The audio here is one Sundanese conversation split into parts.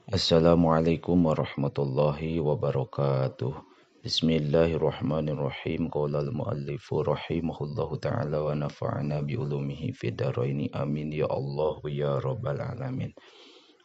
Assalamualaikum warahmatullahi wabarakatuh. Bismillahirrahmanirrahim. Qala al-muallifu rahimahullahu ta'ala wa nafa'ana bi ulumihi fid dharaini amin ya Allah ya rabbal alamin.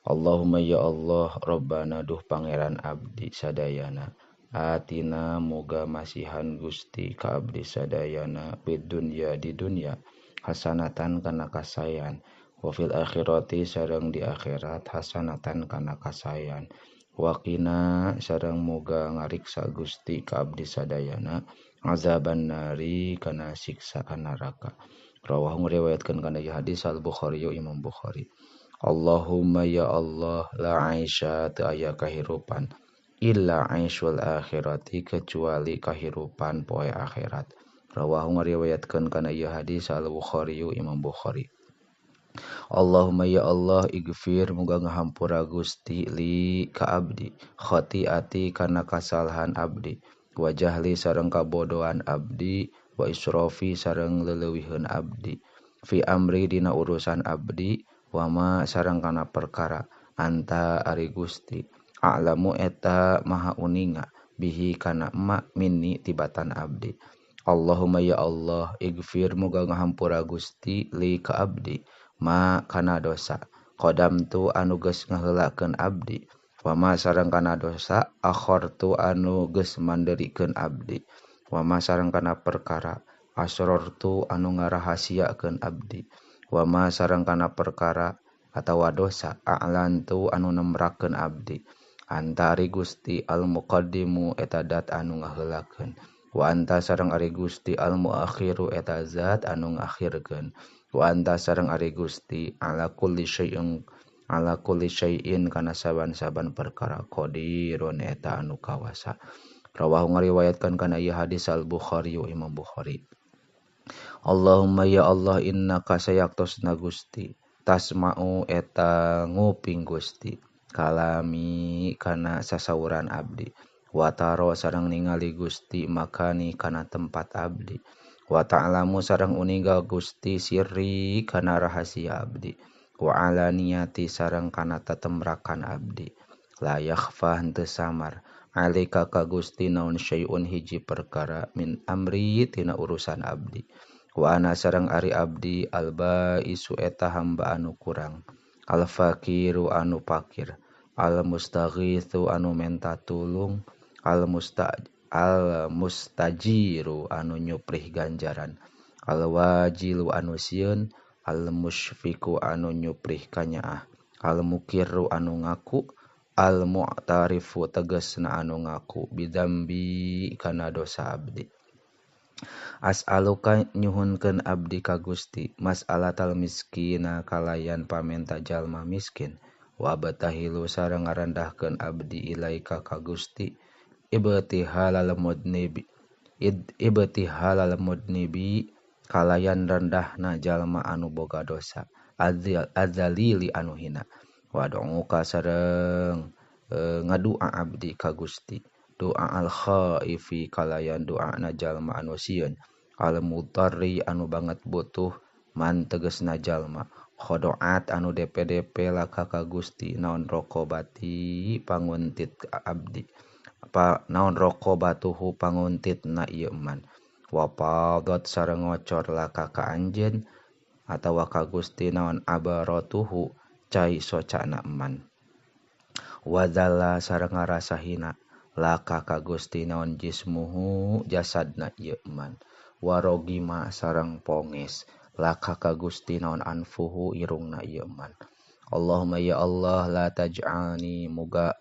Allahumma ya Allah rabbana duh pangeran abdi sadayana. Atina muga masihan Gusti ka abdi sadayana bid dunya di dunya hasanatan kana kasayan wa fil akhirati sareng di akhirat hasanatan kana kasayan waqina sareng muga ngariksa Gusti ka abdi sadayana azaban nari kana siksa neraka. Rawahu ngriwayatkeun kana hadis al Bukhari Imam Bukhari. Allahumma ya Allah la aisha teu aya kahirupan illa aishul akhirati kecuali kahirupan poe akhirat. Rawahu ngariwayatkeun kana ieu hadis al Bukhari Imam Bukhari. Allahumma ya Allah igfir muga ngahampura Gusti li ka abdi khati'ati kana kasalahan abdi wa jahli sareng kabodohan abdi wa israfi sareng leulewiheun abdi fi amri dina urusan abdi wa ma sareng kana perkara anta ari Gusti a'lamu eta maha uninga bihi kana ma minni tibatan abdi. Allahumma ya Allah igfir muga ngahampura Gusti li ka abdi ma kana dosa qadam tu anu geus ngaheulakeun abdi wa ma sareng kana dosa akhortu anu geus manderikeun abdi wa ma sareng kana perkara asrortu anu ngarahasiakeun abdi wa ma sareng kana perkara atawa dosa a'lantu anu nemrakeun abdi anta ari Gusti al muqaddimu eta dat anu ngaheulakeun wa anta sareng ari Gusti al muakhiru eta zat anu ngakhirkeun wa anta sareng ari Gusti ala kulli syai'in kana saban-saban perkara qadirun eta anu kawasa. Rawahu ngariwayatkeun kana ieu hadis al Bukhari Imam Bukhari. Allahumma ya Allah innaka sayaktosna Gusti tasma'u eta nguping Gusti kalami kana sasauran abdi wa taro sareng ningali Gusti makani kana tempat abdi wa ta'lamu sareng uninga Gusti sirri kana rahasia abdi wa alaniyati sareng kana tatemrakan abdi la yakhfa henteu samar alika ka Gusti naon syai'un hiji perkara min amri tina urusan abdi wa ana sareng ari abdi alba isu eta hamba anu kurang al fakiru anu pakir al mustaghitsu anu menta tulung al mustajiru anu nyuprih ganjaran al wajilu anu sieun al musyfiqu anu nyuprih kanyaah al muqirru anu ngaku al mu'tarifu tegasna anu ngaku bidzambi kana dosa abdi. As'aluka nyuhunkeun abdi ka Gusti mas'alatal miskina kalayan pamenta jalma miskin wa batahilu sareng ngarendahkeun abdi ilaika ka Gusti ibtihalal mudnibi kalayan rendahna jalma anu boga dosa adzalili anu hina wa do'uka sareng ngadua abdi ka Gusti doa al khaifi kalayan doa na jalma anu sieun al mudarri anu banget butuh man tegasna jalma khodoat anu DP laka ka Gusti naon rokobati panguntit abdi naon rokobatuhu panguntit na ieu man wa padot sareng ngocor laka ka anjeun atawa ka Gusti naon abaratuhu cai socana man wadalla sareng ngarasa hina laka ka Gusti naon jismuhu jasadna ieu man warogima sareng ponges laka ka Gusti naon anfuhu irungna ieu man. Allahumma ya Allah la taj'alni muga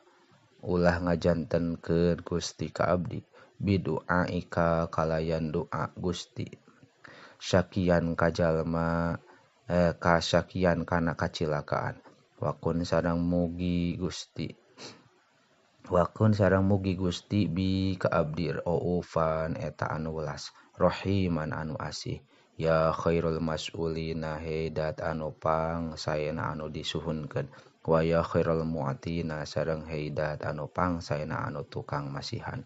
ulah ngajantenkeun Gusti ka abdi bidu'aika kalayan doa Gusti syakian ka jalma kasyakian kana kacilakaan wakun sareng mugi Gusti bi ka abdi raufan eta anu welas rahiman anu asih ya khairul mas'ulina heidat anu pang saena anu disuhunkeun wa ya khairul mu'tina sareng heidat anu pang saena anu tukang masihan.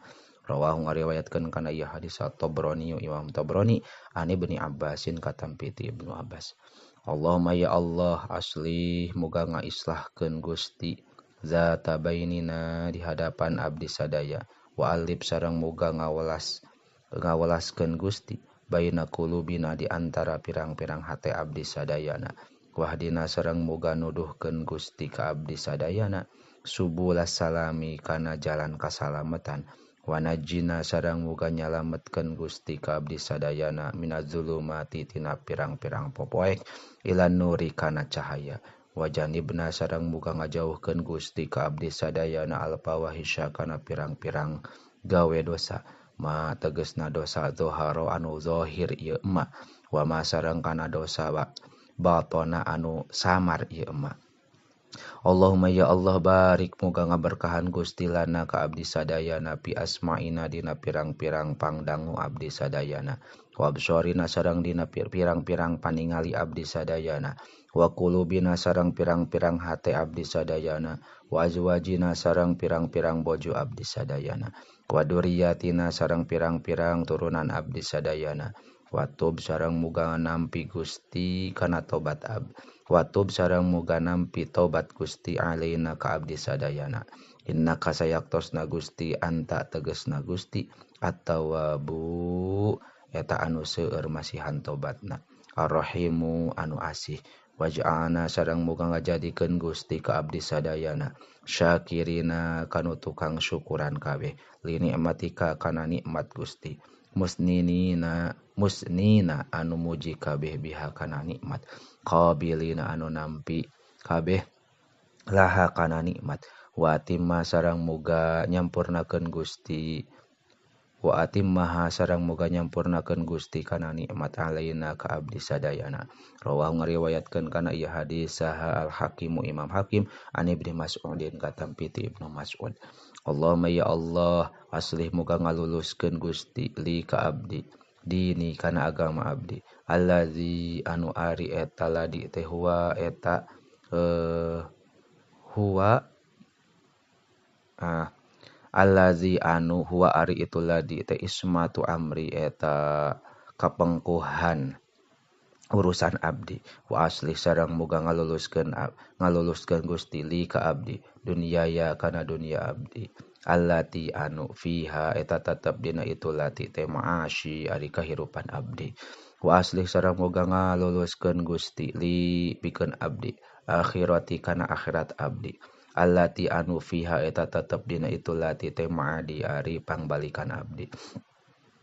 Rawahu ngariwayatkeun kana ieu hadis at-Tabrani Imam Tabrani ani Ibnu Abbasin katampi ti Ibnu Abbas. Allahumma ya Allah aslih muga ngaislahkeun Gusti zata bainina di hadapan abdi sadaya wa alif sareng muga ngawelaskeun Gusti baina qulubina di antara pirang-pirang hate abdi sadayana wahdina sareng muga nuduhkeun Gusti ka abdi sadayana subulas salami kana jalan kasalametan wa najjina sareng muga nyalametkeun Gusti ka abdi sadayana minaz-zulumati tina pirang-pirang popoek ilan nuri kana cahaya wajanibna sareng muga ngajauhkeun Gusti ka abdi sadayana alfawahisya kana pirang-pirang gawe dosa ma tegesna dosa zoharo anu zohir ieu emak wa ma sareng kana dosa batona anu samar ieu emak. Allahumma ya Allah barik muga ngaberkahan Gusti lana ka abdi sadayana pi asma'ina dina pirang-pirang pangdangu abdi sadayana wa absorina sareng dina pirang-pirang paningali abdi sadayana wa qulubina sareng pirang-pirang hate abdi sadayana wa azwajina sareng pirang-pirang bojo abdi sadayana wa duriyatina sareng pirang-pirang turunan abdi sadayana watub sareng muga nampi Gusti kana tobat watub sareng muga nampi tobat Gusti alaina ka abdi sadayana innaka sayaktosna Gusti anta tegesna Gusti at-tawwabu eta anu seueur masihan tobatna ar-rahimu anu asih waj'alna sareng muga ngajadikeun Gusti ka abdi sadayana syakirina kanu tukang syukuran kabeh li nikmatika kana nikmat Gusti musnina anu muji kabeh biha kana nikmat qabilina anu nampi kabeh laha kana nikmat wa atimma sareng muga nyampurnakeun Gusti wa atimmaha sareng muga nyampurnakeun Gusti kana nikmat alaina ka abdi sadayana rawahu ngariwayatkeun kana ieu hadis saha al hakimu Imam Hakim an Ibnu Mas'udin katampi ti Ibnu Mas'ud Allahumma ya Allah aslih muga ngaluluskeun Gusti li ka abdi dini kana agama abdi allazi anu ari eta ladi teh huwa eta allazi anu huwa ari itu ladi teh ismatu amri eta kapengkuhan urusan abdi wa asli sareng muga ngaluluskeun Gusti li ka abdi dunyaya kana dunia abdi allati anu fiha eta tetep dina itu lati teh ma'asyi ari kahirupan abdi wa asli sareng muga ngaluluskeun Gusti li pikeun abdi akhirati kana akhirat abdi allati anu fiha eta tetep dina itu lati teh ma'adi ari pangbalikan abdi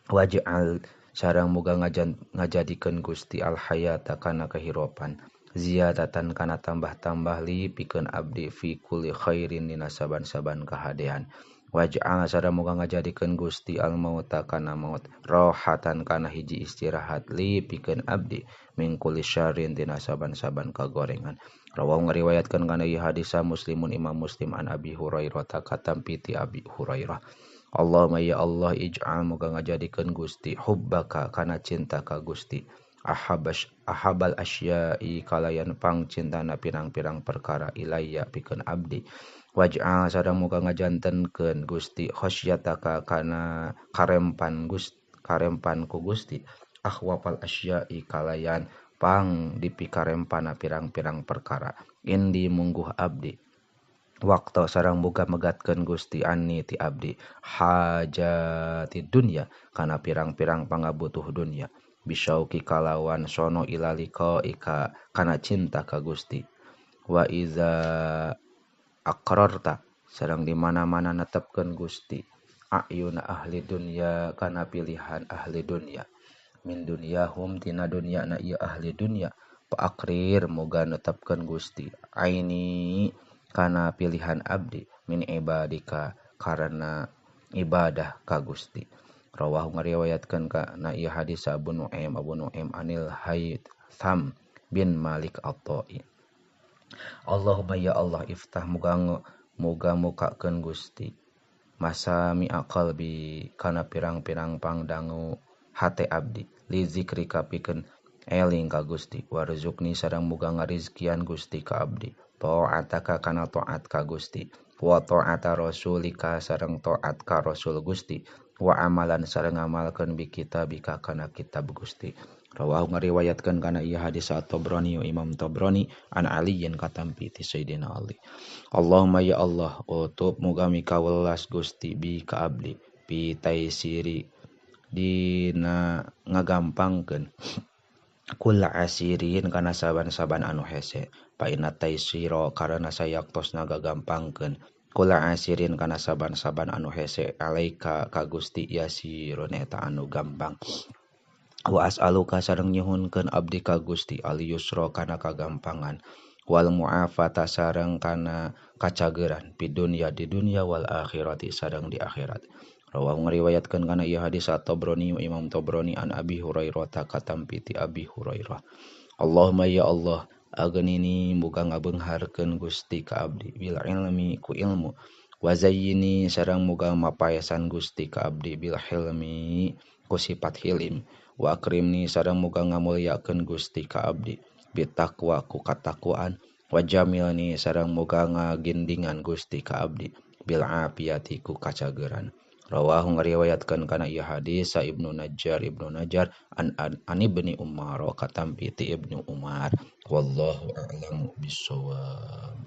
waj'al sareng muga ngajadikeun Gusti al hayata kana kahirupan ziyadatan kana tambah-tambah li pikeun abdi fi kulli khairin dina saban-saban kahadean waj'al sareng muga ngajadikeun Gusti al mauta kana maut rohatan kana hiji istirahat li pikeun abdi min kulli syarrin dina saban-saban kagorengan rawahu ngariwayatkeun kana ieu hadis Muslimun Imam Muslim an Abi Hurairah katampi ti Abi Hurairah Allahumma ya Allah ij'al muga ngajadikeun Gusti hubbaka kana cinta ka Gusti ahabal asya'i kalayan pang cintana pirang-pirang perkara ilayya pikeun abdi waj'al sareng muga ngajantenkeun Gusti khasyataka kana karempan ku Gusti akhwafal asya'i kalayan pang dipikarempana pirang-pirang perkara indi mungguh abdi waktu sareng muga megatkeun Gusti ani ti abdi hajati dunya kana pirang-pirang pangabutuh dunya bisyauki kalawan sono ilaliko ika kana cinta ka Gusti wa iza aqrarta sareng di mana-mana netepkeun Gusti ayuna ahli dunya kana pilihan ahli dunya min dunyahum tina dunyana ieu ahli dunya fa akrir muga netepkeun Gusti aini kana pilihan abdi min ibadika karena ibadah ka Gusti rawahu ngariwayatkeun kana ieu hadis Abu Nuaim anil Haytham bin Malik at-Tai Allahumma ya Allah iftah muga mukakeun Gusti masami qalbi kana pirang-pirang pangdangu hate abdi li zikrika pikeun eling ka Gusti warzuqni sareng muga ngarizkian Gusti ka abdi ta'ataka kana ta'at ka Gusti wa ta'ata rasulika sareng ta'at ka rasul Gusti wa amalan sareng ngamalkeun bi kitabika kana kitab Gusti Rawahu ngariwayatkeun kana ieu hadis at-Tabrani Imam Tabrani an Aliyin katampi ti Sayyidina Ali. Allahumma ya Allah utub muga mikawelas Gusti bi ka abdi bi taisiri dina ngagampangkeun kula asirin kana saban-saban anu hese fa inna taisiro karena sayaktos ngagampangkeun kula asirin kana saban-saban anu hese alaika ka Gusti yasirun eta anu gampang wa as'aluka sareng nyuhunkeun abdi ka Gusti al yusra kana kagampangan wal mu'afata sareng kana kacageuran di dunya wal akhirati sareng di akhirat. Rawahu ngariwayatkeun kana ieu hadis at-Tabrani Imam Tabrani an Abi Hurairah katampi ti Abi Hurairah. Allahumma ya Allah aghnini muga ngabeungharkeun Gusti ka abdi bil ilmi ku ilmu wa zayyini sareng muga mapaesan Gusti ka abdi bil hilmi ku sifat hilim wa akrimni sareng muga ngamulyakeun Gusti ka abdi bitaqwa ku katakwaan wa jamilni sareng muga ngagindingan Gusti ka abdi bil afiyati ku kacageuran. Rawahu ngariwayatkeun kana ieu hadis sa Ibnu Najjar an Ibni Umar katampi ti Ibnu Umar wallahu a'lam bissawab.